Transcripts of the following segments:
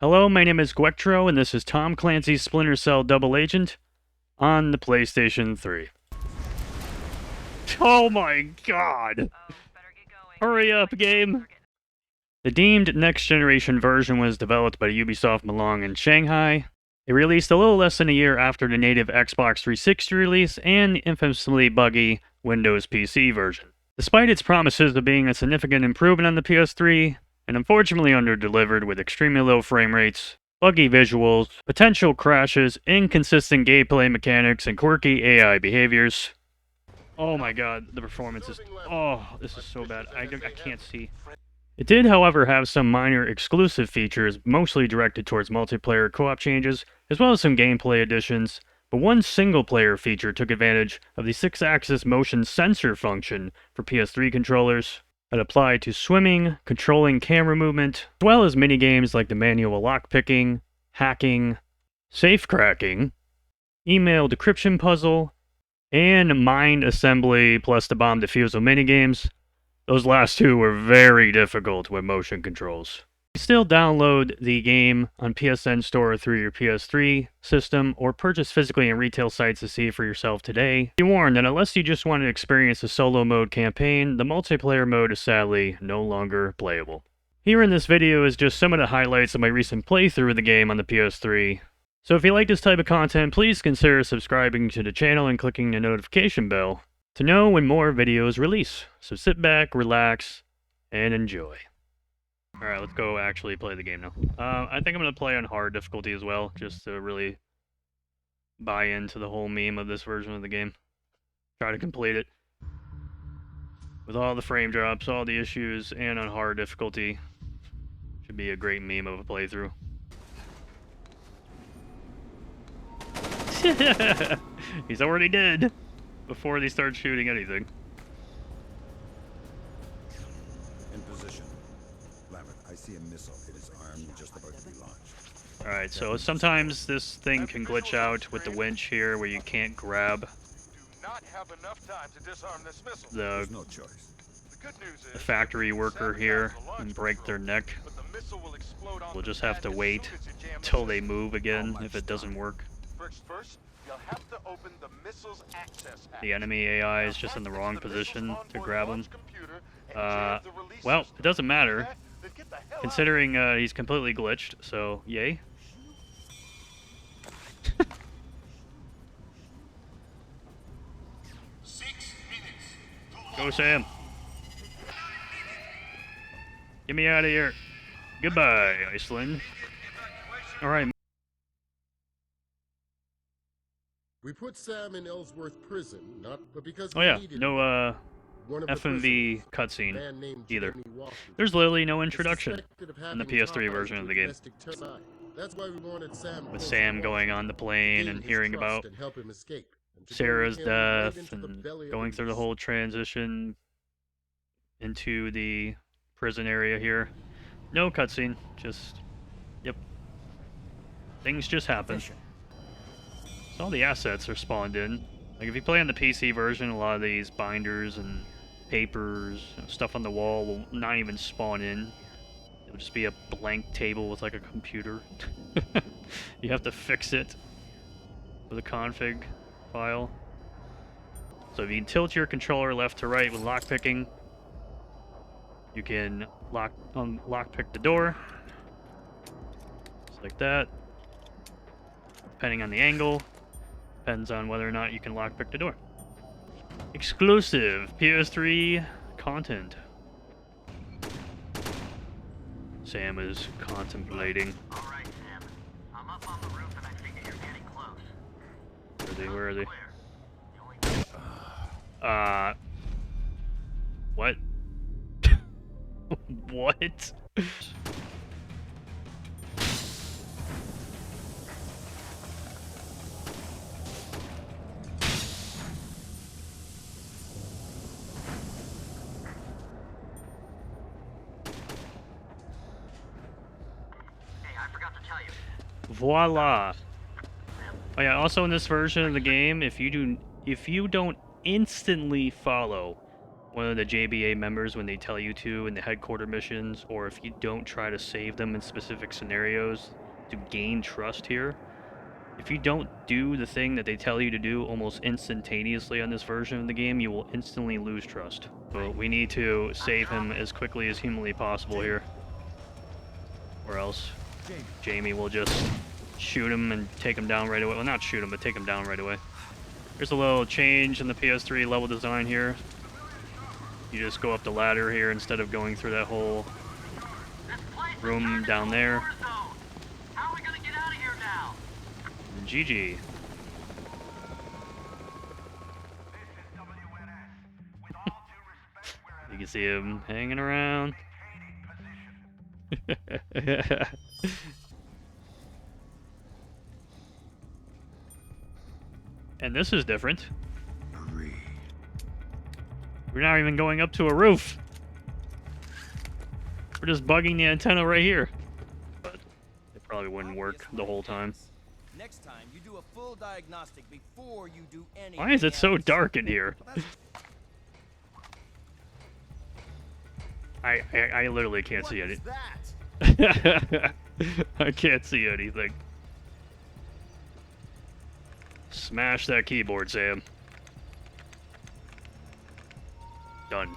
Hello, my name is Gwectro, and this is Tom Clancy's Splinter Cell Double Agent on the PlayStation 3. Oh my god! Hurry up, game! The deemed next-generation version was developed by Ubisoft Malong in Shanghai. It released a little less than a year after the native Xbox 360 release and the infamously buggy Windows PC version. Despite its promises of being a significant improvement on the PS3, and unfortunately under-delivered with extremely low frame rates, buggy visuals, potential crashes, inconsistent gameplay mechanics, and quirky AI behaviors. Oh my god, the performance is... Oh, this is so bad. I can't see. It did, however, have some minor exclusive features, mostly directed towards multiplayer co-op changes, as well as some gameplay additions, but one single-player feature took advantage of the 6-axis motion sensor function for PS3 controllers that applied to swimming, controlling camera movement, as well as minigames like the manual lockpicking, hacking, safe cracking, email decryption puzzle, and mind assembly plus the bomb defusal minigames. Those last two were very difficult with motion controls. You can still download the game on PSN Store through your PS3 system, or purchase physically in retail sites to see it for yourself today. Be warned that unless you just want to experience the solo mode campaign, the multiplayer mode is sadly no longer playable. Here in this video is just some of the highlights of my recent playthrough of the game on the PS3. So if you like this type of content, please consider subscribing to the channel and clicking the notification bell to know when more videos release. So sit back, relax, and enjoy. Alright, let's go actually play the game now. I think I'm going to play on hard difficulty as well, just to really buy into the whole meme of this version of the game. Try to complete it. With all the frame drops, all the issues, and on hard difficulty. Should be a great meme of a playthrough. He's already dead before they start shooting anything. In position. Lambert, I see a missile. It is armed, just about to be launched. Alright, so sometimes this thing can glitch out with the winch here where you can't grab the factory worker here and break their neck. We'll just have to wait till they move again if it doesn't work. The enemy AI is just in the wrong position to grab him. Well, it doesn't matter, considering he's completely glitched, so yay. Go, Sam. Get me out of here. Goodbye, Iceland. Alright. We put Sam in Ellsworth prison, but because oh yeah, no FMV cutscene either. There's literally no introduction in the PS3 version of the game. That's why we wanted Sam with Sam going on the plane and hearing about Sarah's death and going through the whole transition into the prison area here. No cutscene, just, yep. Things just happen. So all the assets are spawned in. Like if you play on the PC version, a lot of these binders and papers, stuff on the wall will not even spawn in. It'll just be a blank table with like a computer. You have to fix it with a config file. So if you can tilt your controller left to right with lockpicking, you can lockpick the door. Just like that. Depending on the angle, depends on whether or not you can lockpick the door. Exclusive PS3 content. Sam is contemplating. Alright, Sam. I'm up on the roof and I figure you're getting close. Where are they? What? What? Voila. Oh yeah, also in this version of the game, if you don't instantly follow one of the JBA members when they tell you to in the headquarter missions, or if you don't try to save them in specific scenarios to gain trust here. If you don't do the thing that they tell you to do almost instantaneously on this version of the game, you will instantly lose trust. So we need to save him as quickly as humanly possible here. Or else Jamie will just shoot him and take him down right away. Well, not shoot him, but take him down right away. There's a little change in the PS3 level design here. You just go up the ladder here instead of going through that whole room down there. How are we gonna get out of here now? GG. You can see him hanging around. And this is different. We're not even going up to a roof. We're just bugging the antenna right here. But it probably wouldn't work the whole time. Next time, you do a full diagnostic before you do anything. Why is it so dark in here? I literally can't see anything. I can't see anything. Smash that keyboard, Sam. Done.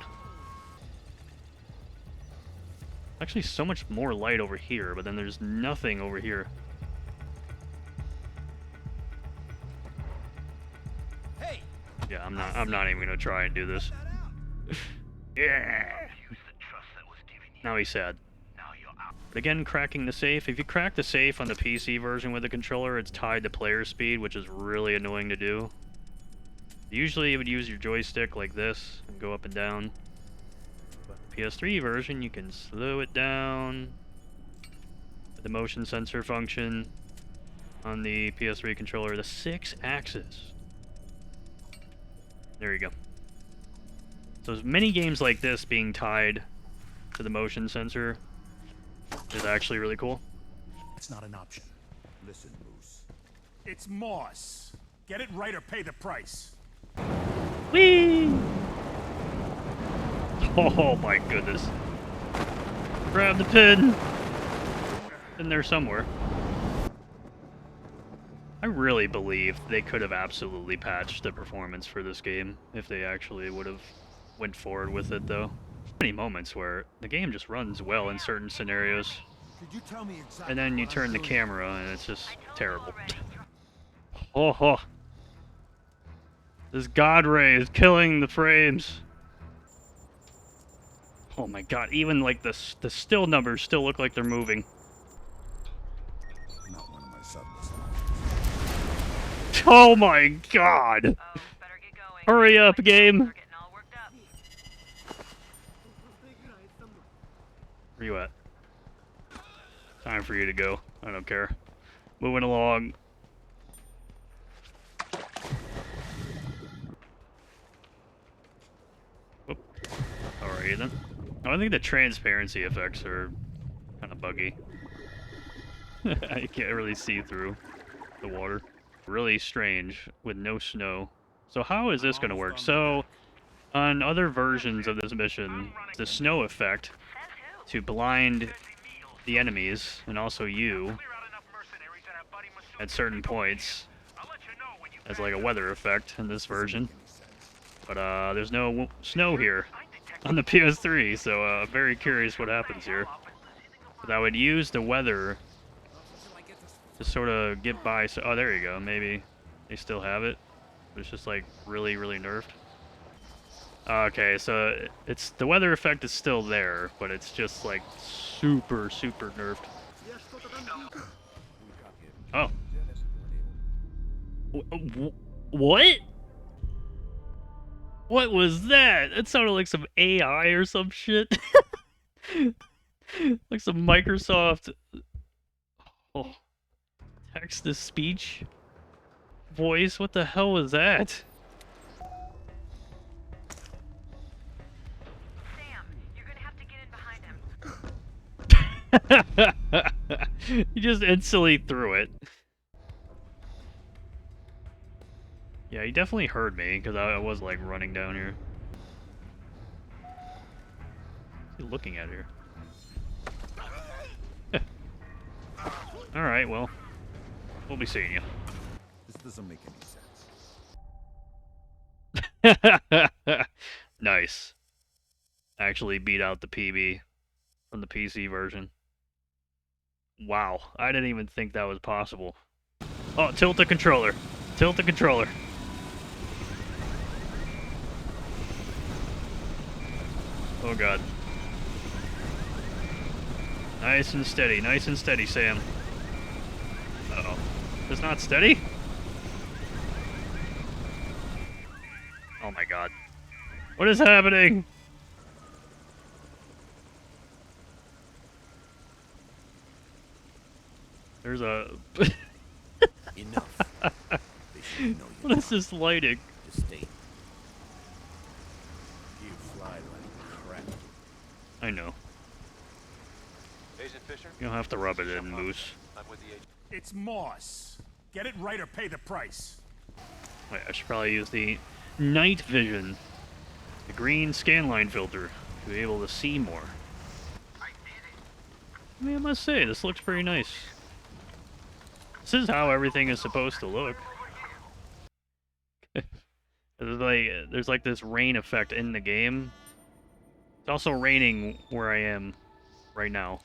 Actually, so much more light over here, but then there's nothing over here. Hey! Yeah, I'm not even gonna try and do this. Yeah. Now he's sad. But again, cracking the safe. If you crack the safe on the PC version with the controller, it's tied to player speed, which is really annoying to do. Usually you would use your joystick like this and go up and down. But the PS3 version, you can slow it down with the motion sensor function on the PS3 controller, the 6-axis. There you go. So there's many games like this being tied to the motion sensor is actually really cool. It's not an option. Listen, Moose. It's Moss. Get it right or pay the price. Whee! Oh my goodness. Grab the pin! In there somewhere. I really believe they could have absolutely patched the performance for this game if they actually would have went forward with it, though. Many moments where the game just runs well in certain scenarios, Could you tell me exactly and then you what I'm turn the doing? camera and it's just terrible. Oh. This God ray is killing the frames. Oh my god, even like the still numbers still look like they're moving. Not one of my subjects. Oh my god! Better get going. Hurry up, game! We're getting all worked up. Where you at? Time for you to go. I don't care. Moving along. Whoop. Alright then. I think the transparency effects are kind of buggy. I can't really see through the water. Really strange with no snow. So how is this going to work? So on other versions of this mission, the snow effect to blind the enemies and also you at certain points as like a weather effect in this version. But there's no snow here on the PS3, so I'm very curious what happens here. But I would use the weather to sort of get by. So, oh, there you go. Maybe they still have it, but it's just like really, really nerfed. Okay, so it's the weather effect is still there, but it's just like super, super nerfed. Oh. What? What was that? That sounded like some AI or some shit. Like some Microsoft text to speech voice. What the hell was that? Sam, you're gonna have to get in behind him. He just instantly threw it. Yeah, he definitely heard me because I was like running down here. What's he looking at here? Alright, well, we'll be seeing you. This doesn't make any sense. Nice. Actually beat out the PB from the PC version. Wow, I didn't even think that was possible. Oh, tilt the controller. Tilt the controller. Oh god. Nice and steady, Sam. Uh-oh. It's not steady? Oh my god. What is happening? There's a... Enough. They should know What is this lighting? to stay. You fly like crap. I know. Agent Fisher? You don't have to rub it in, Moose. I'm with the agent. It's Moss. Get it right or pay the price. Wait, I should probably use the night vision. The green scanline filter to be able to see more. I mean, I must say, this looks pretty nice. This is how everything is supposed to look. There's like this rain effect in the game. It's also raining where I am right now.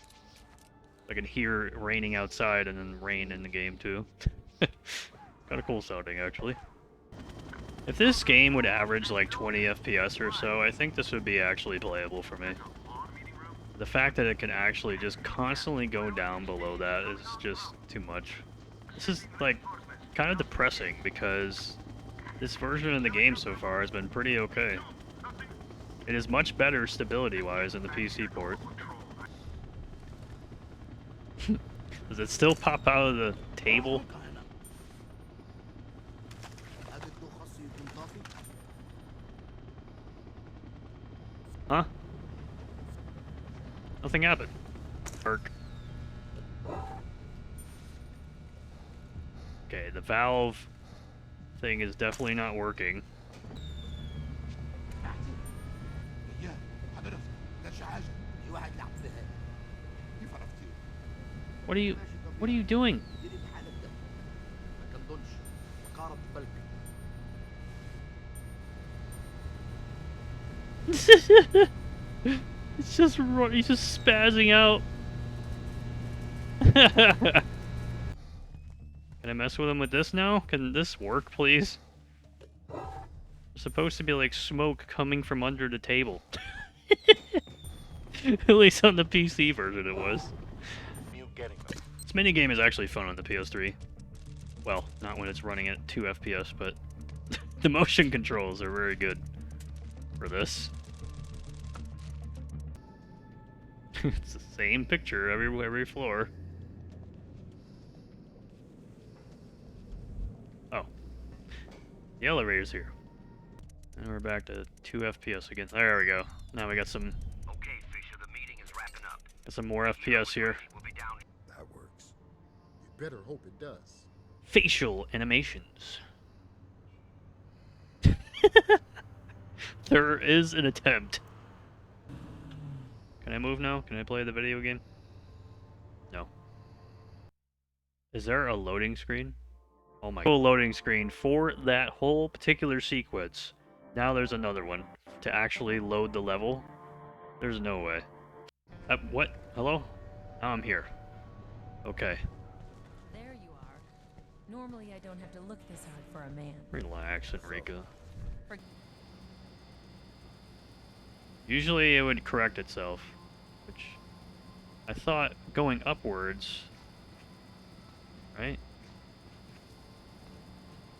I can hear it raining outside and then rain in the game too. Kinda cool sounding, actually. If this game would average like 20 FPS or so, I think this would be actually playable for me. The fact that it can actually just constantly go down below that is just too much. This is like kind of depressing because this version of the game so far has been pretty okay. It is much better stability-wise than the PC port. Does it still pop out of the table? Huh? Nothing happened. Perk. Okay, the valve thing is definitely not working. What are you doing? It's just he's just spazzing out. Can I mess with him with this now? Can this work, please? There's supposed to be like smoke coming from under the table. At least on the PC version it was. This minigame is actually fun on the PS3. Well, not when it's running at 2 FPS, but the motion controls are very good for this. It's the same picture every floor. Oh. The elevator's here. And we're back to 2 FPS again. There we go. Now we got some... Okay, Fisher, the meeting is wrapping up. Got some more FPS here. We'll be down. That works. You better hope it does. Facial animations. There is an attempt. Can I move now? Can I play the video game? No. Is there a loading screen? Oh my god. Full loading screen for that whole particular sequence. Now there's another one to actually load the level. There's no way. What? Hello? Now I'm here. Okay. There you are. Normally I don't have to look this hard for a man. Relax, Enrica. Usually it would correct itself, which I thought going upwards, right?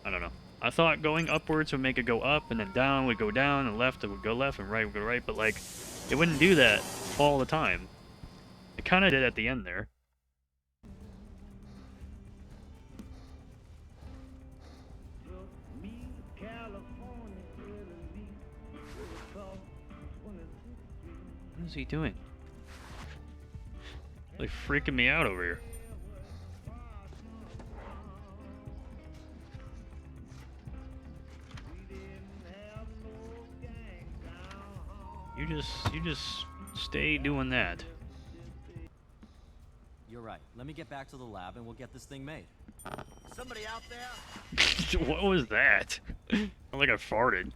I don't know. I thought going upwards would make it go up, and then down would go down, and left it would go left, and right would go right, but like, it wouldn't do that all the time. It kind of did at the end there. What is he doing? Like freaking me out over here. You just stay doing that. You're right. Let me get back to the lab and we'll get this thing made. Somebody out there? What was that? I like I farted.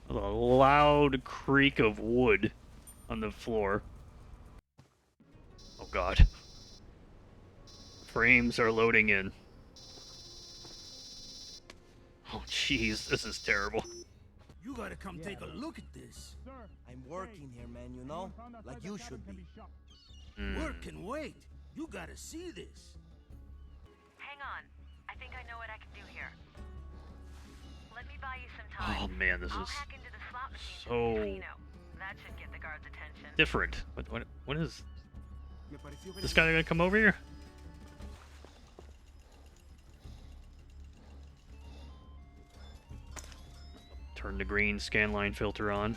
A loud creak of wood on the floor. Oh god. Frames are loading in. Oh jeez, this is terrible. You gotta come take a look at this. I'm working here, man, you know? Like you should be. Work can wait. You gotta see this. Hang on. I think I know what I can do here. Let me buy you some time. Oh man, this I'll is hack into the slot machine to so the casino. That should get the guards' attention. different. What is this guy gonna come over here? Turn the green scanline filter on.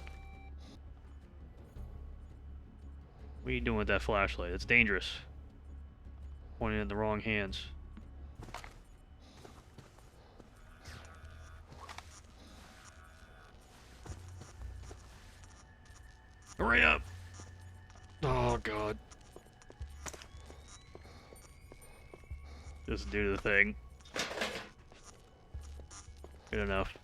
What are you doing with that flashlight? It's dangerous. Pointing in the wrong hands. Hurry up! Oh god. Just do the thing. Good enough.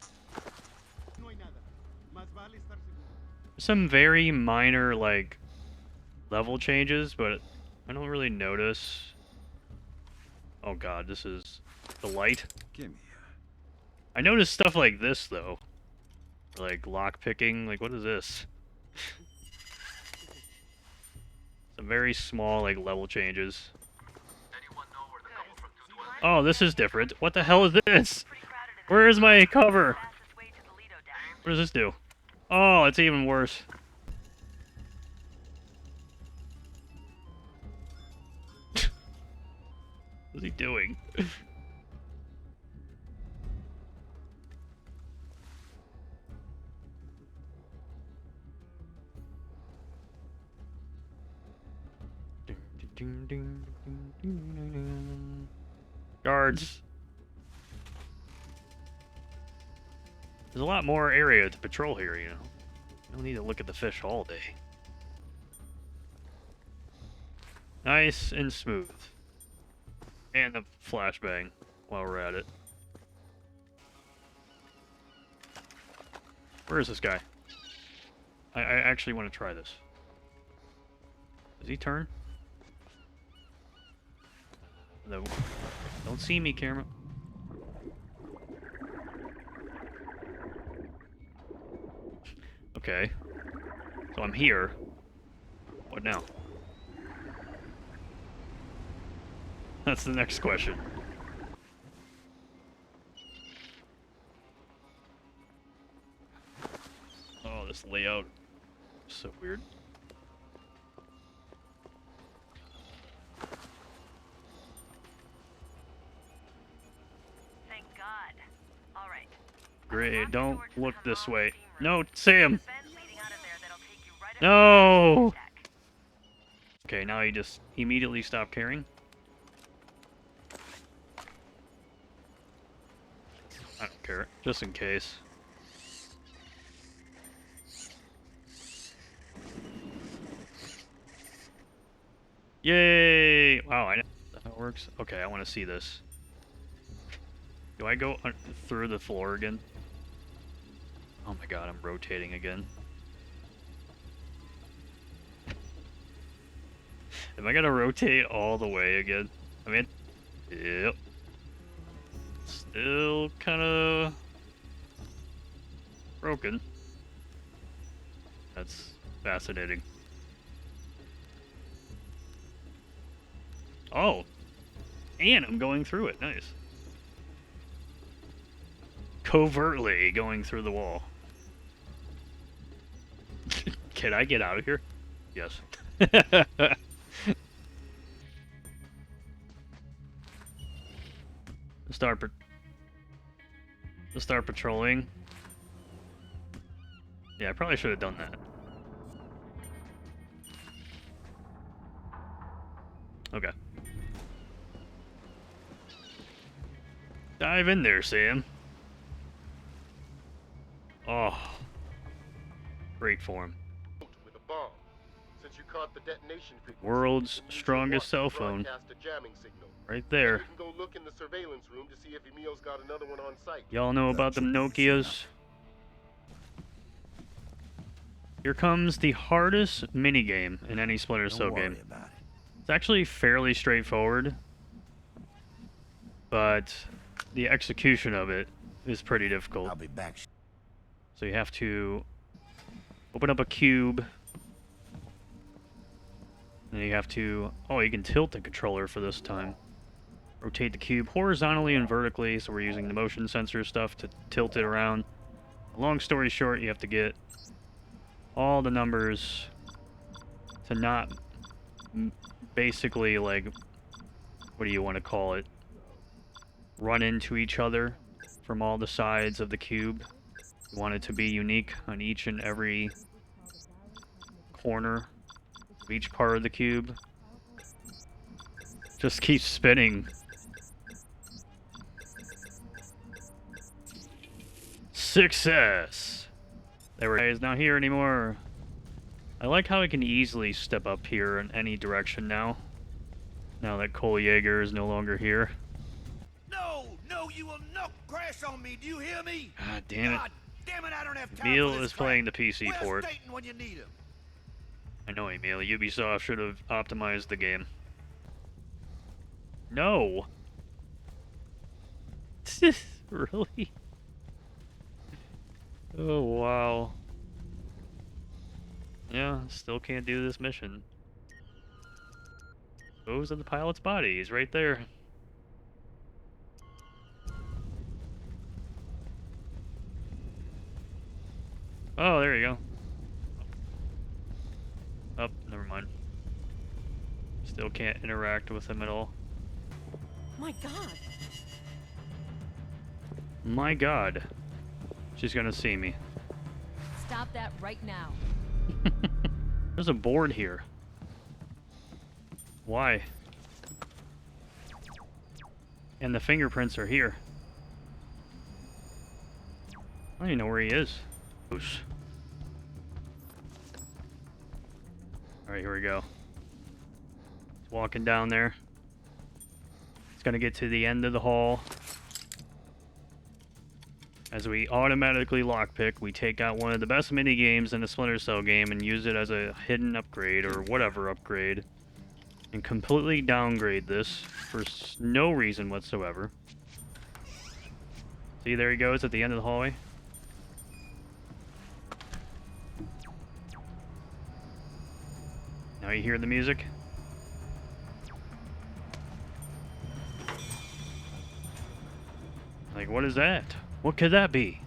Some very minor, like, level changes, but I don't really notice. Oh god, this is the light. Gimme. I noticed stuff like this, though. Like, lock picking. Like, what is this? Some very small, like, level changes. Oh, this is different. What the hell is this? Where is my cover? What does this do? Oh, it's even worse. What's he doing? Guards. There's a lot more area to patrol here, you know. You don't need to look at the fish all day. Nice and smooth. And the flashbang while we're at it. Where is this guy? I actually want to try this. Does he turn? No. Don't see me, camera. Okay. So I'm here. What now? That's the next question. Oh, this layout is so weird. Thank God. All right. Great, don't look this way. No, Sam! Fence leading out of there that'll take you right up No! to the deck. Okay, now he just immediately stopped caring. I don't care, just in case. Yay! Wow, I know how it works. Okay, I want to see this. Do I go through the floor again? Oh my god, I'm rotating again. Am I gonna rotate all the way again? I mean, yep. Still kind of broken. That's fascinating. Oh, and I'm going through it. Nice. Covertly going through the wall. Can I get out of here? Yes. Start patrolling. Yeah, I probably should have done that. Okay. Dive in there, Sam. Oh. Great form. with a bomb. Since you caught the detonation frequency, World's you can use your strongest watch cell to phone. broadcast a jamming signal. Right And there. you can go look in the surveillance room to see if Emil's got another one on site. Y'all know about them Nokias? Here comes the hardest minigame in any Splinter Cell game. It's actually fairly straightforward, but the execution of it is pretty difficult. I'll be back. So you have to open up a cube, and you have to... Oh, you can tilt the controller for this time. Rotate the cube horizontally and vertically, so we're using the motion sensor stuff to tilt it around. Long story short, you have to get all the numbers to not basically, like, what do you want to call it? Run into each other from all the sides of the cube. You want it to be unique on each and every corner of each part of the cube. Just keep spinning. Success! There we go. He's not here anymore. I like how I can easily step up here in any direction now. Now that Cole Yeager is no longer here. No, you will not crash on me. Do you hear me? God damn it. God damn it, I don't have time Emil for this is playing the crap. PC Where's port. Dayton when you need him? I know, Emil. Ubisoft should have optimized the game. No! Really? Oh, wow. Yeah, still can't do this mission. Those are the pilot's body. He's right there. Oh, there you go. Oh, never mind. Still can't interact with him at all. My God. My God. She's gonna see me. Stop that right now. There's a board here. Why? And the fingerprints are here. I don't even know where he is. Alright, here we go. He's walking down there. It's gonna get to the end of the hall. As we automatically lockpick, we take out one of the best mini games in a Splinter Cell game and use it as a hidden upgrade or whatever upgrade. And completely downgrade this for no reason whatsoever. See, there he goes at the end of the hallway. Now you hear the music. Like, what is that? What could that be?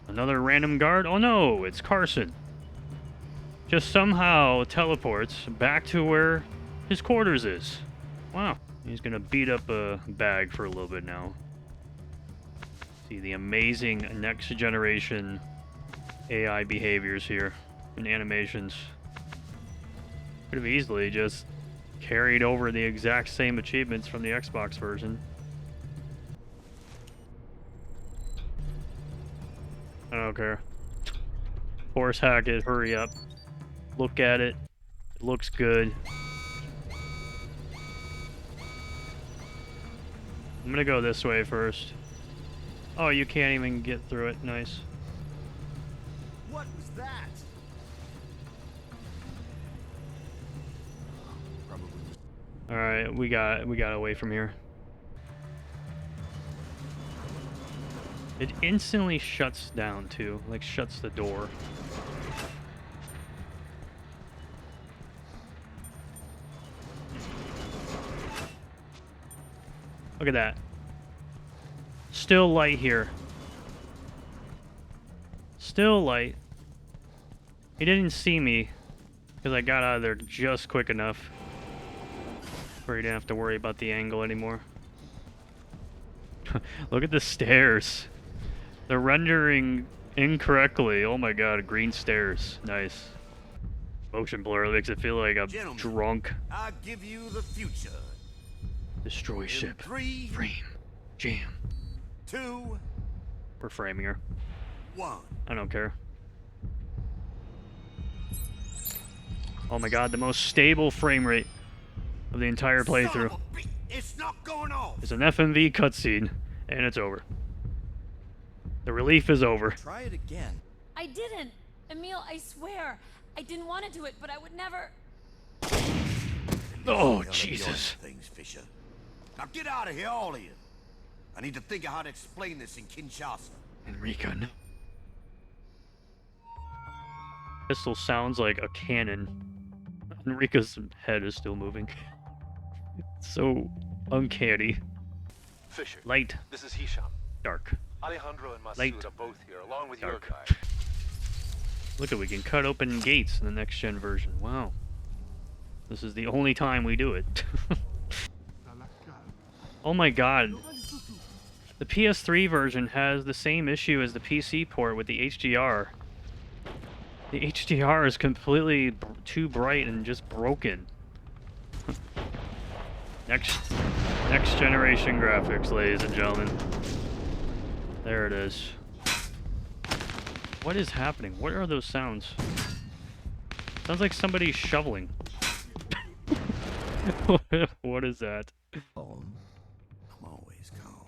Another random guard? Oh no, it's Carson. Just somehow teleports back to where his quarters is. Wow. He's gonna beat up a bag for a little bit now. See the amazing next generation AI behaviors here and animations. Could have easily just carried over the exact same achievements from the Xbox version. I don't care. Force hack it, hurry up. Look at it. It looks good. I'm gonna go this way first. Oh, you can't even get through it. Nice. What was that? Alright, we got away from here. It instantly shuts down too, like shuts the door. Look at that. Still light here. Still light. He didn't see me because I got out of there just quick enough where he didn't have to worry about the angle anymore. Look at the stairs. They're rendering incorrectly. Oh my god, green stairs. Nice. Motion blur makes it feel like I'm drunk. I give you the future. Destroy ship. 3, Frame. Jam. 2, We're framing her. 1. I don't care. Oh my god, the most stable frame rate of the entire Son playthrough. of a bitch, it's not going off. It's an FMV cutscene, and it's over. The relief is over. Try it again. I didn't. Emil, I swear. I didn't want to do it, but I would never. Oh, Hell of Jesus. your Things, Fisher. Now get out of here, all of you. I need to think of how to explain this in Kinshasa. Enrica, no. Pistol sounds like a cannon. Enrica's head is still moving. It's so uncanny. Fisher, Light, this is Hisham. dark. Alejandro and Masood Light. are both here, along with Dark. your guy. Look at, we can cut open gates in the next gen version. Wow. This is the only time we do it. Oh my god. The PS3 version has the same issue as the PC port with the HDR. The HDR is completely too bright and just broken. Next generation graphics, ladies and gentlemen. There it is. What is happening? What are those sounds? Sounds like somebody's shoveling. What is that? Calm. I'm always calm.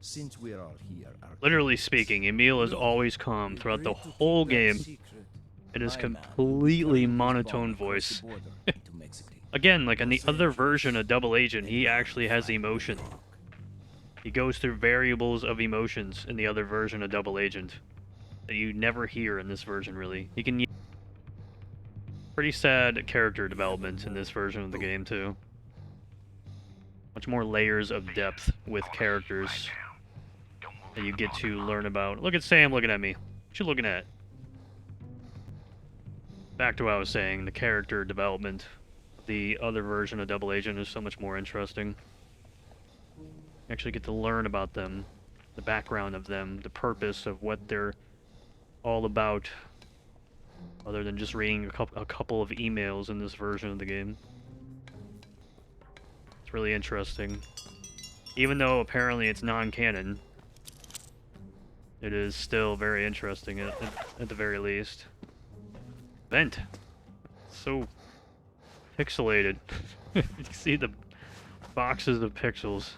Since we're all here, our Literally speaking, Emil is always calm throughout the whole game. In his completely monotone voice. Again, like in the other version of Double Agent, he actually has emotion. He goes through variables of emotions in the other version of Double Agent that you never hear in this version, really. He can... Pretty sad character development in this version of the game, too. Much more layers of depth with characters that you get to learn about. Look at Sam looking at me. What you looking at? Back to what I was saying, the character development. The other version of Double Agent is so much more interesting. You actually get to learn about them, the background of them, the purpose of what they're all about, other than just reading a couple of emails in this version of the game. It's really interesting. Even though apparently it's non-canon, it is still very interesting at the very least. Vent. So pixelated. You can see the boxes of pixels.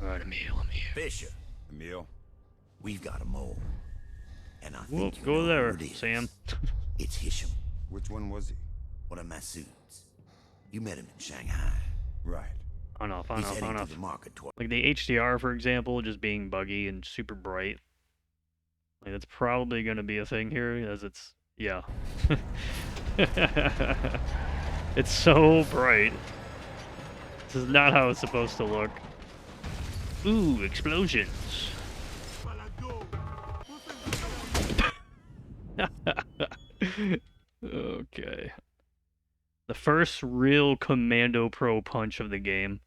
Alright, Emil, I'm here. Fisher, Emil? we've got a mole. And I Whoop, think you go know there, who it is. Sam. It's Hisham, Which one was he? one of Masood's. You met him in Shanghai. Right. On off, on He's off, heading on to off. the market toward. Like the HDR, for example, just being buggy and super bright. Like that's probably gonna be a thing here, as it's... yeah. It's so bright. This is not how it's supposed to look. Ooh, explosions. Okay. The first real Commando Pro punch of the game.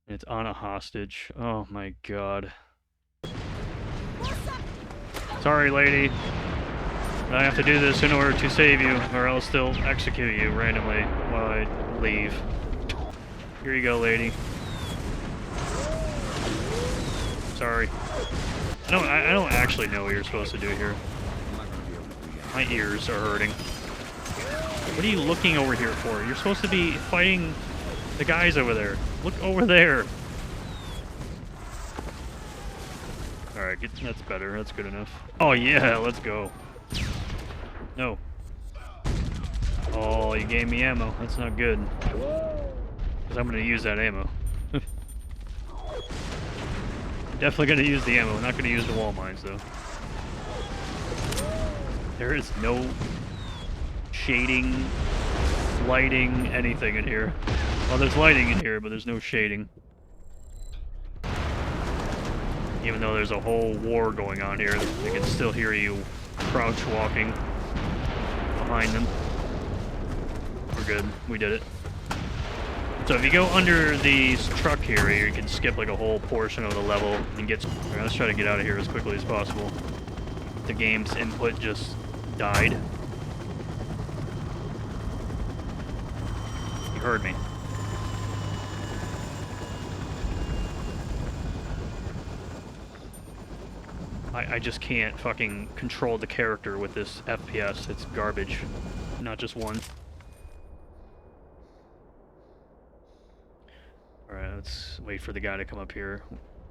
And it's on a hostage. Oh my god. Sorry, lady. I have to do this in order to save you, or else they'll execute you randomly while I leave. Here you go, lady. Sorry. I don't actually know what you're supposed to do here. I'm not gonna be able to do that. My ears are hurting. What are you looking over here for? You're supposed to be fighting the guys over there. Look over there. Alright, that's better. That's good enough. Oh yeah, let's go. No. Oh, you gave me ammo. That's not good. Because I'm going to use that ammo. Definitely going to use the ammo. Not going to use the wall mines, though. There is no shading, lighting, anything in here. Well, there's lighting in here, but there's no shading. Even though there's a whole war going on here, they can still hear you crouch walking behind them. We're good. We did it. So if you go under the truck here, you can skip like a whole portion of the level and get... Alright, let's try to get out of here as quickly as possible. The game's input just died. You heard me. I just can't fucking control the character with this FPS. It's garbage. Not just one. Alright, let's wait for the guy to come up here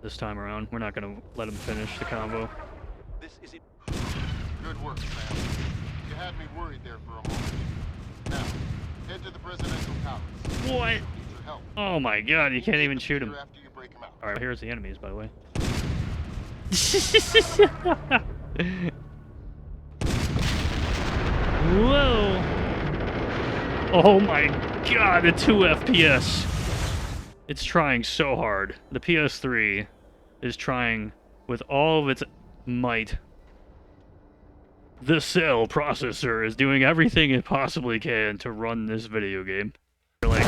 this time around. We're not gonna let him finish the combo. This is it. Good work, Sam. You had me worried there for a moment. Now, head to the presidential palace. What? Need your help. Oh my god, you can't even shoot him. After you break him out. Alright, here's the enemies, by the way. Whoa! Oh my god, the 2 FPS! It's trying so hard. The PS3 is trying with all of its might. The Cell processor is doing everything it possibly can to run this video game. Like,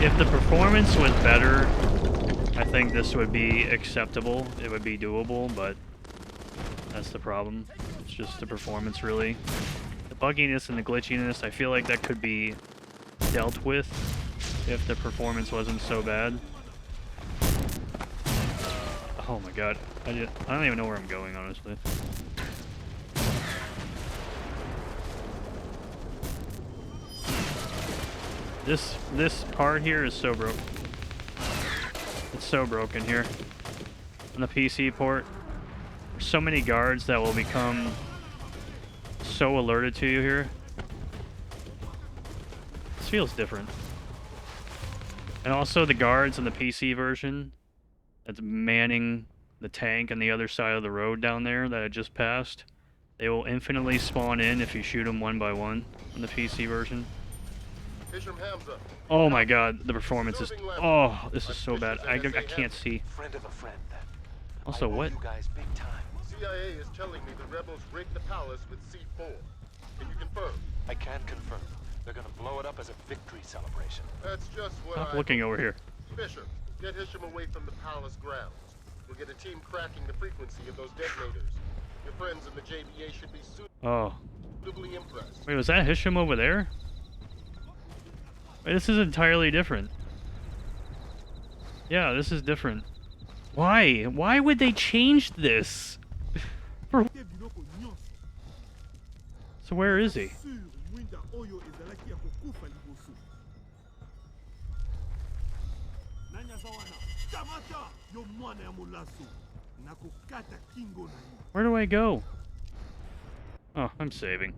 if the performance was better, I think this would be acceptable. It would be doable, but that's the problem. It's just the performance, really. The bugginess and the glitchiness, I feel like that could be dealt with if the performance wasn't so bad. Oh my god. I don't even know where I'm going, honestly. This part here is so broken. It's so broken here. On the PC port, there's so many guards that will become so alerted to you here. This feels different. And also the guards in the PC version that's manning the tank on the other side of the road down there that I just passed. They will infinitely spawn in if you shoot them one by one on the PC version. Oh my god, the performance is... Oh, this is so bad. I can't see. Friend of a friend. Also, what? You guys big time. CIA is telling me the rebels rigged the palace with C4. Can you confirm? I can confirm. They're gonna blow it up as a victory celebration. That's just what Stop looking over here. Bishop, get Hisham away from the palace grounds. We'll get a team cracking the frequency of those detonators. Your friends in the JBA should be suitably impressed. Wait, was that Hisham over there? Wait, this is entirely different. Yeah, this is different. Why? Why would they change this? So where is he? Where do I go? Oh, I'm saving.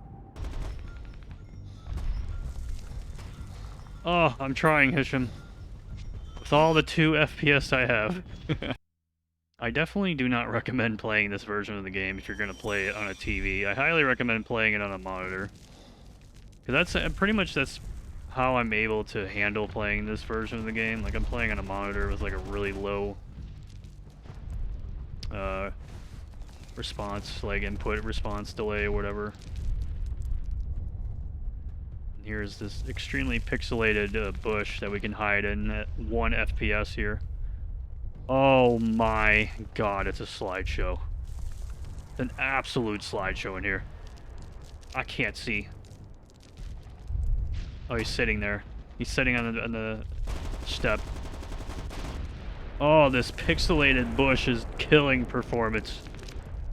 Oh, I'm trying, Hisham. With all the 2 FPS I have. I definitely do not recommend playing this version of the game if you're going to play it on a TV. I highly recommend playing it on a monitor. Because that's pretty much that's how I'm able to handle playing this version of the game. Like, I'm playing on a monitor with like a really low response, like input response delay or whatever. And here's this extremely pixelated bush that we can hide in at 1 FPS here. Oh my god, it's a slideshow. It's an absolute slideshow in here. I can't see. Oh, he's sitting there. He's sitting on the step. Oh, this pixelated bush is killing performance.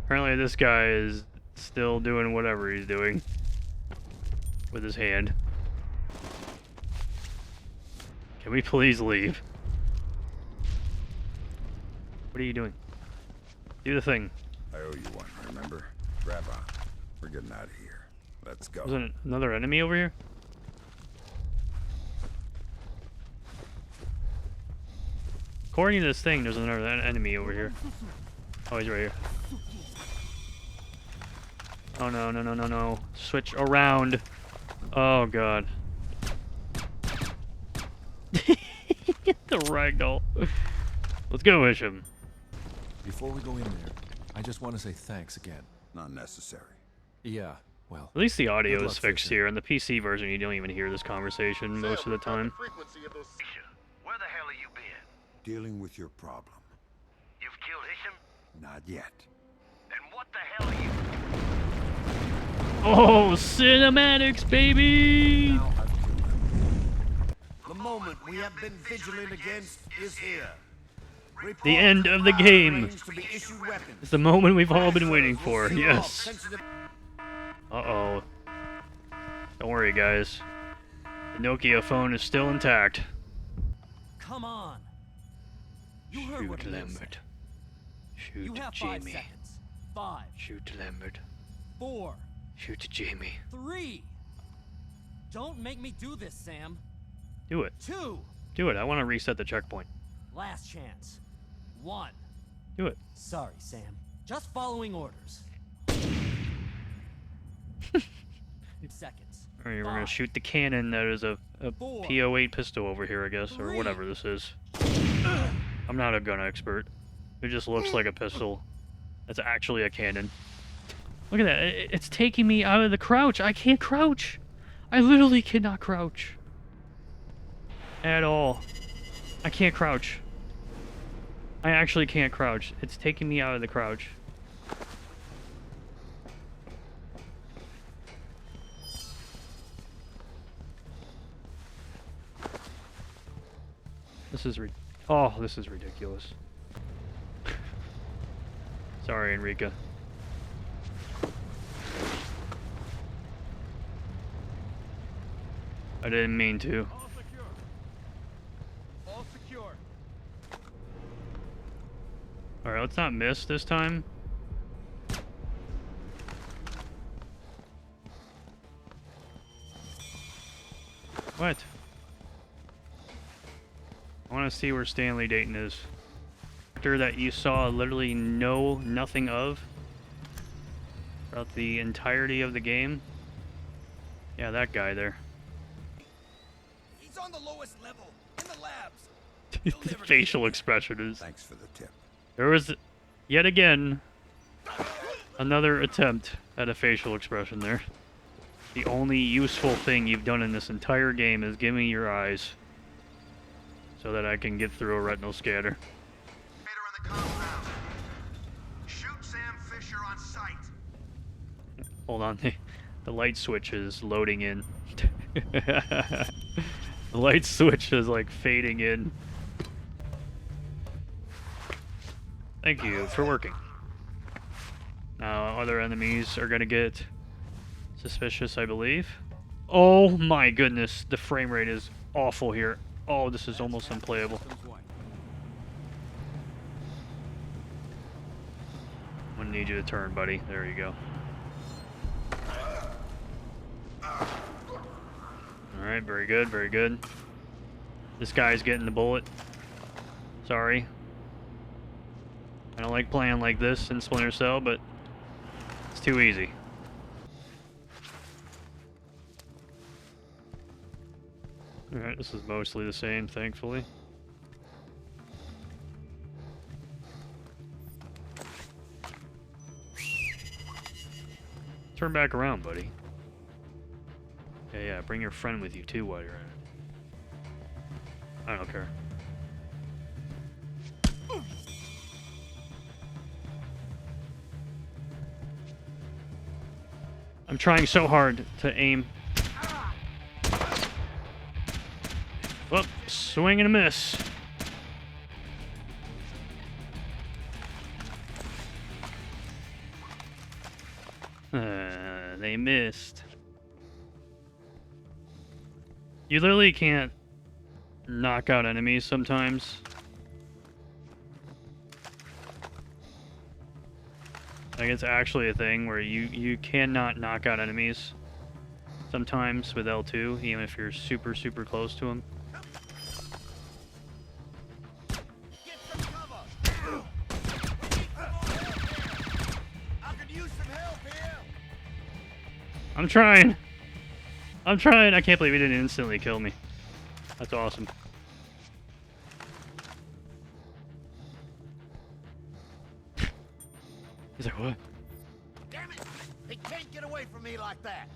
Apparently this guy is still doing whatever he's doing with his hand. Can we please leave? What are you doing? Do the thing. I owe you one, remember? Grab on. We're getting out of here. Let's go. Wasn't another enemy over here? According to this thing, there's another enemy over here. Oh, he's right here. Oh no, no, no, no, no. Switch around. Oh god. The ragdoll. Let's go, Isham. Before we go in there, I just want to say thanks again. Not necessary. Yeah, well. At least the audio Good is luck, fixed Fisher. here. In the PC version, you don't even hear this conversation most of the time. Frequency of those... Where the hell are you been? Dealing with your problem. You've killed Hisham? Not yet. Then what the hell are you? Oh, cinematics, baby! Now I've killed him. The moment we have been vigilant against is here. The end of the game. To be issued weapons. It's the moment we've all been waiting for. Yes. Uh-oh. Don't worry, guys. The Nokia phone is still intact. Come on. You heard what Shoot Liam said. Lambert. You Shoot have 5 Jamie. seconds. 5, Shoot Lambert. 4, Shoot Jamie. 3. Don't make me do this, Sam. Do it. 2. Do it. I want to reset the checkpoint. Last chance. 1. Do it. Sorry, Sam. Just following orders. Seconds. Alright, we're gonna 5, shoot the cannon that is a 4, PO8 pistol over here, I guess, or 3. whatever this is. I'm not a gun expert. It just looks like a pistol. That's actually a cannon. Look at that. It's taking me out of the crouch. I can't crouch. I literally cannot crouch. At all. I can't crouch. I actually can't crouch. It's taking me out of the crouch. This is this is ridiculous. Sorry, Enrica. I didn't mean to. All secure. All secure. Alright, let's not miss this time. What? I want to see where Stanley Dayton is. Actor that you saw literally nothing of throughout the entirety of the game. Yeah, that guy there. He's on the lowest level in the labs. The facial expression is. Thanks for the tip. There was, yet again, another attempt at a facial expression there. The only useful thing you've done in this entire game is give me your eyes so that I can get through a retinal scanner. Shoot Sam Fisher on sight. Hold on, the light switch is loading in. The light switch is like fading in. Thank you for working. Now, other enemies are gonna get suspicious, I believe. Oh my goodness, the frame rate is awful here. Oh, this is almost unplayable. I'm gonna need you to turn, buddy. There you go. Alright, very good, very good. This guy's getting the bullet. Sorry. I don't like playing like this in Splinter Cell, but it's too easy. Alright, this is mostly the same, thankfully. Turn back around, buddy. Yeah, bring your friend with you too while you're at it. I don't care. I'm trying so hard to aim. Whoop, swing and a miss. They missed. You literally can't knock out enemies sometimes. Like, it's actually a thing where you cannot knock out enemies sometimes with L2, even if you're super, super close to them. Get some cover. I could use some help here. I'm trying. I'm trying. I can't believe he didn't instantly kill me. That's awesome. He's like, what? Damn it! He can't get away from me like that.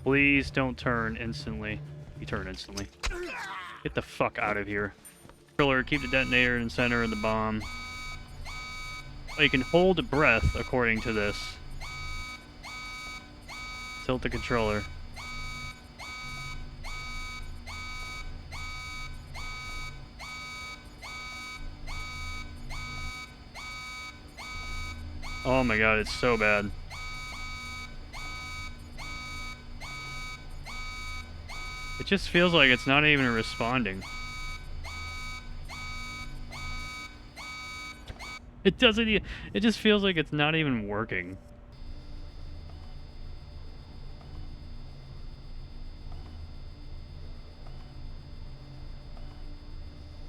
Please don't turn instantly. You turn instantly. Get the fuck out of here. Controller, keep the detonator in the center of the bomb. Oh, you can hold breath according to this. Tilt the controller. Oh my god, it's so bad. It just feels like it's not even responding. It doesn't even, it just feels like it's not even working.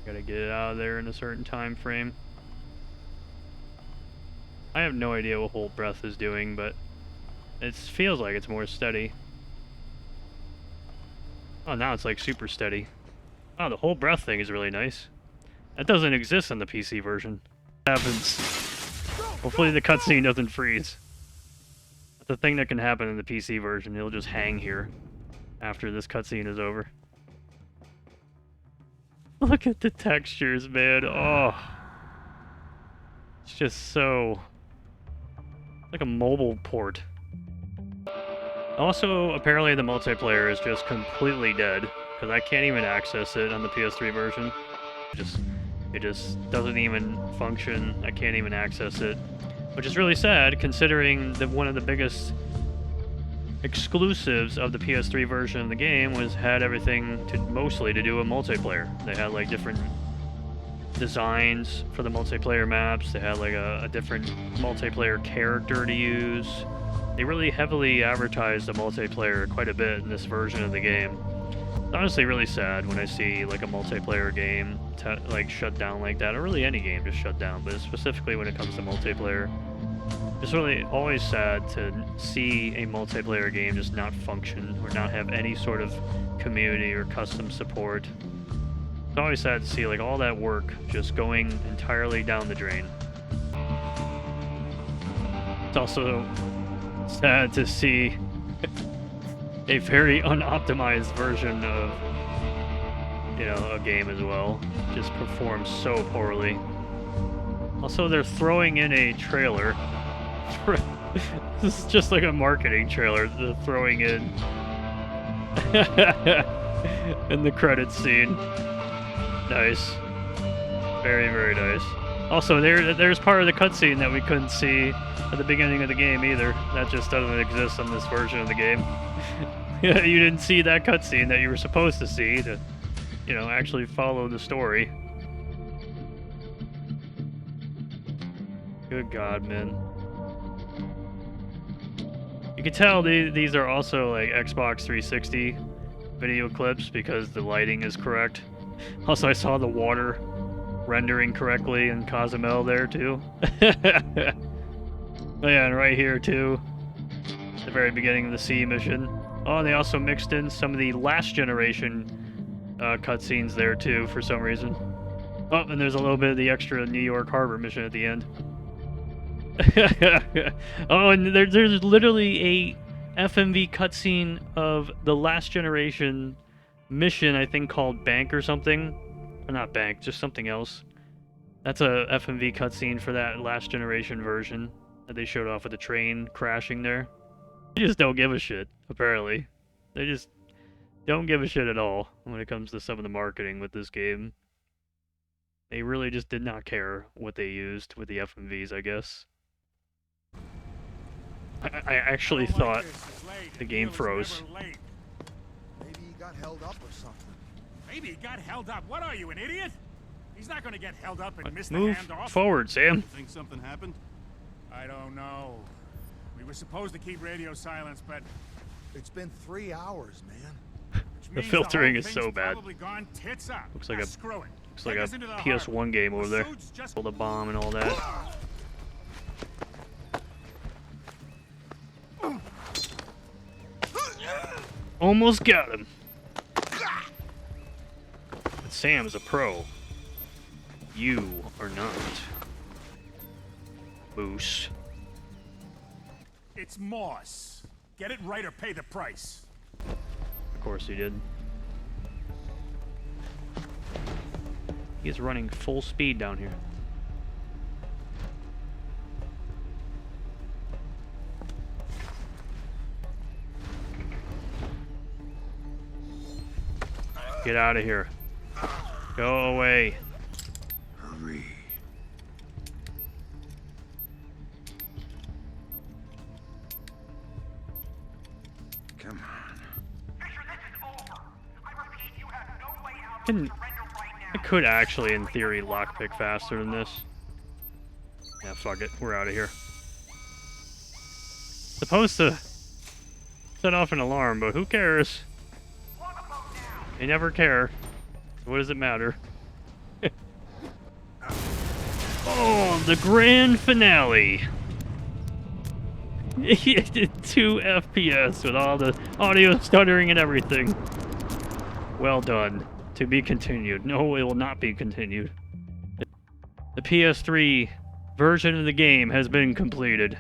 Gotta get it out of there in a certain time frame. I have no idea what hold breath is doing, but it feels like it's more steady. Oh, now it's like super steady. Oh, the whole breath thing is really nice. That doesn't exist in the PC version. Happens. Hopefully the cutscene doesn't freeze. That's a thing that can happen in the PC version. It'll just hang here after this cutscene is over. Look at the textures, man. Oh. It's just so... like a mobile port. Also, apparently the multiplayer is just completely dead, because I can't even access it on the PS3 version. It just doesn't even function. I can't even access it, which is really sad, considering that one of the biggest exclusives of the PS3 version of the game had everything mostly to do with multiplayer. They had like different designs for the multiplayer maps. They had like a different multiplayer character to use. They really heavily advertised the multiplayer quite a bit in this version of the game. It's honestly really sad when I see like a multiplayer game like shut down like that, or really any game just shut down, but specifically when it comes to multiplayer. It's really always sad to see a multiplayer game just not function or not have any sort of community or custom support. It's always sad to see like all that work just going entirely down the drain. It's also sad to see a very unoptimized version of, you know, a game as well just perform so poorly. Also, they're throwing in a trailer. This is just like a marketing trailer they're throwing in in the credits scene. Nice. Very, very nice. Also, there's part of the cutscene that we couldn't see at the beginning of the game either. That just doesn't exist on this version of the game. You didn't see that cutscene that you were supposed to see to, you know, actually follow the story. Good God, man. You can tell these are also like Xbox 360 video clips because the lighting is correct. Also, I saw the water rendering correctly in Cozumel there too. Oh yeah, and right here too, at the very beginning of the sea mission. Oh, and they also mixed in some of the last generation cutscenes there too for some reason. Oh, and there's a little bit of the extra New York Harbor mission at the end. Oh, and there's literally a FMV cutscene of the last generation mission, I think called Bank or something. Or not Bank, just something else. That's a FMV cutscene for that last generation version that they showed off with the train crashing there. They just don't give a shit, apparently. They just don't give a shit at all when it comes to some of the marketing with this game. They really just did not care what they used with the FMVs, I guess. I actually thought the game froze. Maybe he got held up or something. Maybe he got held up. What are you, an idiot? He's not going to get held up and miss the Move handoff. forward, Sam. Think something happened? I don't know. We were supposed to keep radio silence, but It's been 3 hours, man. The filtering is so bad. Gone tits up. Looks like a Screw it. looks like Take a us into the PS1 harbor. game over there. Suits just- Pull the bomb and all that. Almost got him. But Sam is a pro. You are not. Moose. It's Moss. Get it right or pay the price. Of course he did. He is running full speed down here. Get out of here. Go away. Hurry. I could actually, in theory, lockpick faster than this. Yeah, fuck it. We're out of here. Supposed to set off an alarm, but who cares? They never care. What does it matter? Oh, the grand finale! 2 FPS with all the audio stuttering and everything. Well done. To be continued. No, it will not be continued. The PS3 version of the game has been completed.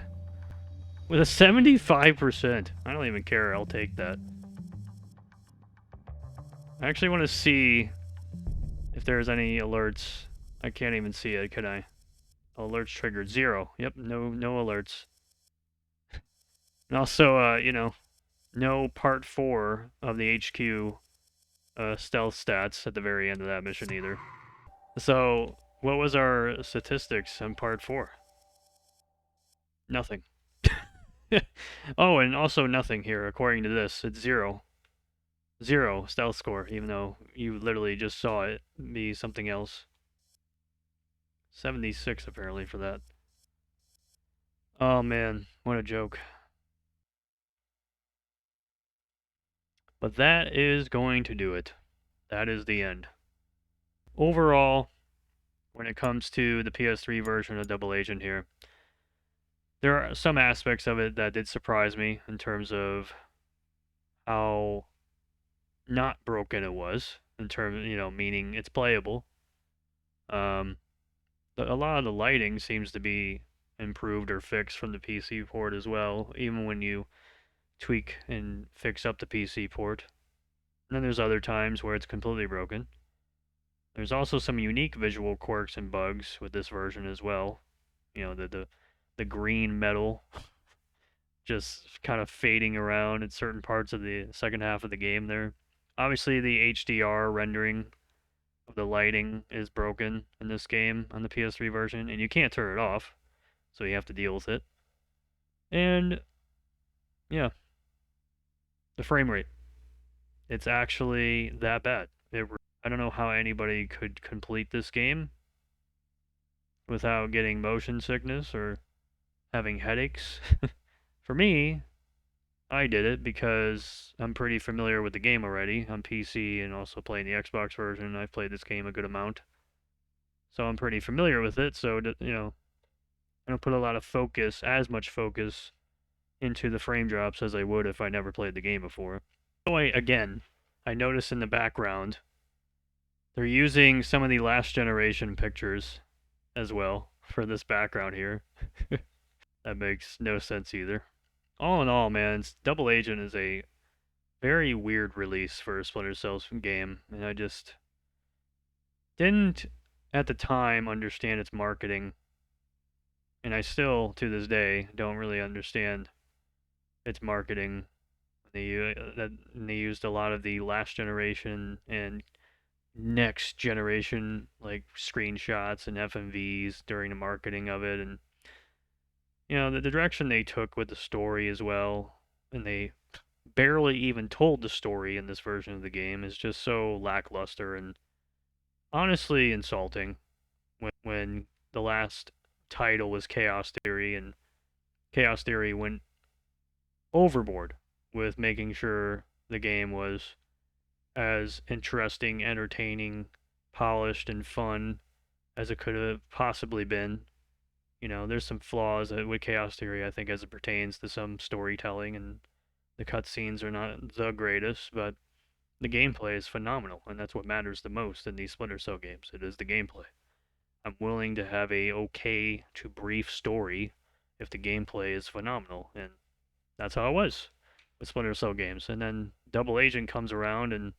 With a 75%. I don't even care, I'll take that. I actually want to see if there's any alerts. I can't even see it, can I? Alerts triggered. 0. Yep, no alerts. And also, you know, no part 4 of the HQ stealth stats at the very end of that mission either. So, what was our statistics on part 4? Nothing. Oh, and also nothing here, according to this. It's 0. 0 stealth score, even though you literally just saw it be something else. 76 apparently for that. Oh man, what a joke. But that is going to do it. That is the end. Overall, when it comes to the PS3 version of Double Agent here, there are some aspects of it that did surprise me in terms of how not broken it was, in terms, you know, meaning it's playable. A lot of the lighting seems to be improved or fixed from the PC port as well, even when you tweak and fix up the PC port. And then there's other times where it's completely broken. There's also some unique visual quirks and bugs with this version as well. You know, the green metal just kind of fading around in certain parts of the second half of the game there. Obviously, the HDR rendering of the lighting is broken in this game on the PS3 version, and you can't turn it off, so you have to deal with it. And, yeah, the frame rate. It's actually that bad. I don't know how anybody could complete this game without getting motion sickness or having headaches. For me, I did it because I'm pretty familiar with the game already on PC and also playing the Xbox version. I've played this game a good amount. So I'm pretty familiar with it, so, you know, I don't put a lot of focus, as much focus, into the frame drops as I would if I never played the game before. Oh, again, I noticed in the background, they're using some of the last generation pictures as well for this background here. That makes no sense either. All in all, man, Double Agent is a very weird release for a Splinter Cell game, and I just didn't, at the time, understand its marketing, and I still, to this day, don't really understand its marketing. They used a lot of the last generation and next generation like screenshots and FMVs during the marketing of it, and you know the direction they took with the story as well, and they barely even told the story in this version of the game is just so lackluster and honestly insulting. When the last title was Chaos Theory, and Chaos Theory went overboard with making sure the game was as interesting, entertaining, polished, and fun as it could have possibly been. You know, there's some flaws with Chaos Theory, I think, as it pertains to some storytelling, and the cutscenes are not the greatest, but the gameplay is phenomenal, and that's what matters the most in these Splinter Cell games. It is the gameplay. I'm willing to have a okay to brief story if the gameplay is phenomenal, and that's how it was with Splinter Cell games. And then Double Agent comes around, and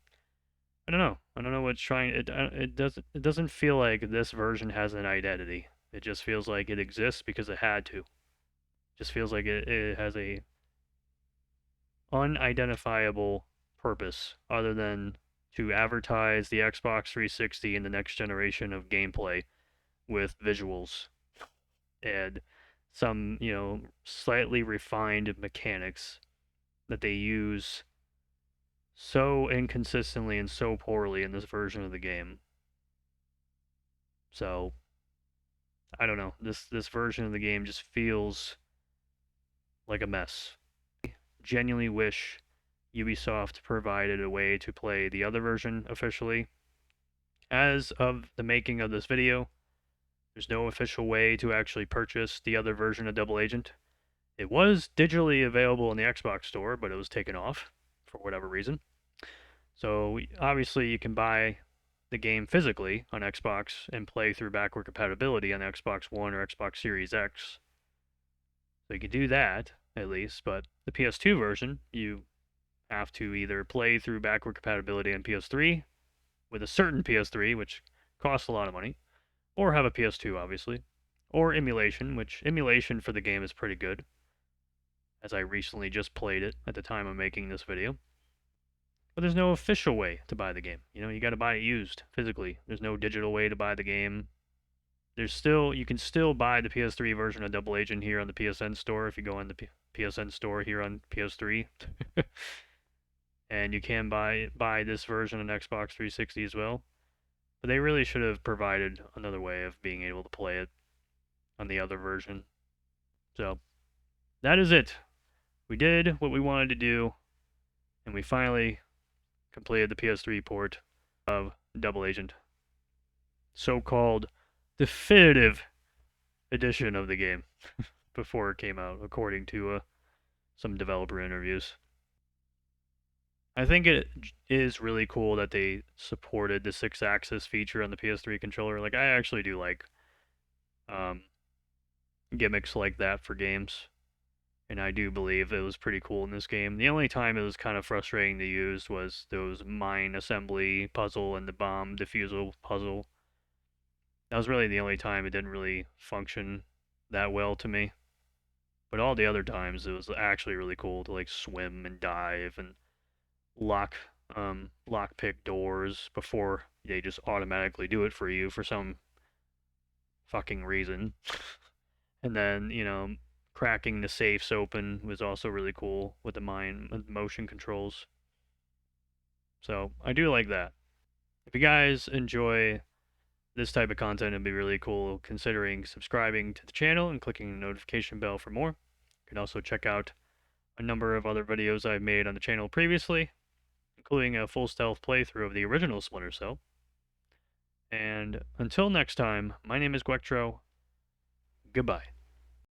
I don't know. I don't know what's trying. It doesn't feel like this version has an identity. It just feels like it exists because it had to. It just feels like it has a unidentifiable purpose other than to advertise the Xbox 360 and the next generation of gameplay with visuals and some, you know, slightly refined mechanics that they use so inconsistently and so poorly in this version of the game. So, I don't know. This version of the game just feels like a mess. Genuinely wish Ubisoft provided a way to play the other version officially. As of the making of this video, there's no official way to actually purchase the other version of Double Agent. It was digitally available in the Xbox store, but it was taken off for whatever reason. So obviously you can buy the game physically on Xbox and play through backward compatibility on the Xbox One or Xbox Series X. So you can do that at least, but the PS2 version, you have to either play through backward compatibility on PS3 with a certain PS3, which costs a lot of money, or have a PS2 obviously, or emulation, which emulation for the game is pretty good, as I recently just played it at the time of making this video. But there's no official way to buy the game. You know, you got to buy it used physically. There's no digital way to buy the game. You can still buy the PS3 version of Double Agent here on the PSN store if you go on the PSN store here on PS3. And you can buy this version on Xbox 360 as well. But they really should have provided another way of being able to play it on the other version. So, that is it. We did what we wanted to do, and we finally completed the PS3 port of Double Agent. So-called definitive edition of the game before it came out, according to some developer interviews. I think it is really cool that they supported the 6-axis feature on the PS3 controller. Like, I actually do like gimmicks like that for games. And I do believe it was pretty cool in this game. The only time it was kind of frustrating to use was those mine assembly puzzle and the bomb defusal puzzle. That was really the only time it didn't really function that well to me. But all the other times it was actually really cool to like swim and dive and lockpick doors before they just automatically do it for you for some fucking reason. And then, you know, cracking the safes open was also really cool with the motion controls. So I do like that. If you guys enjoy this type of content, it'd be really cool considering subscribing to the channel and clicking the notification bell for more. You can also check out a number of other videos I've made on the channel previously, including a full stealth playthrough of the original Splinter Cell. And until next time, my name is Gwectro. Goodbye.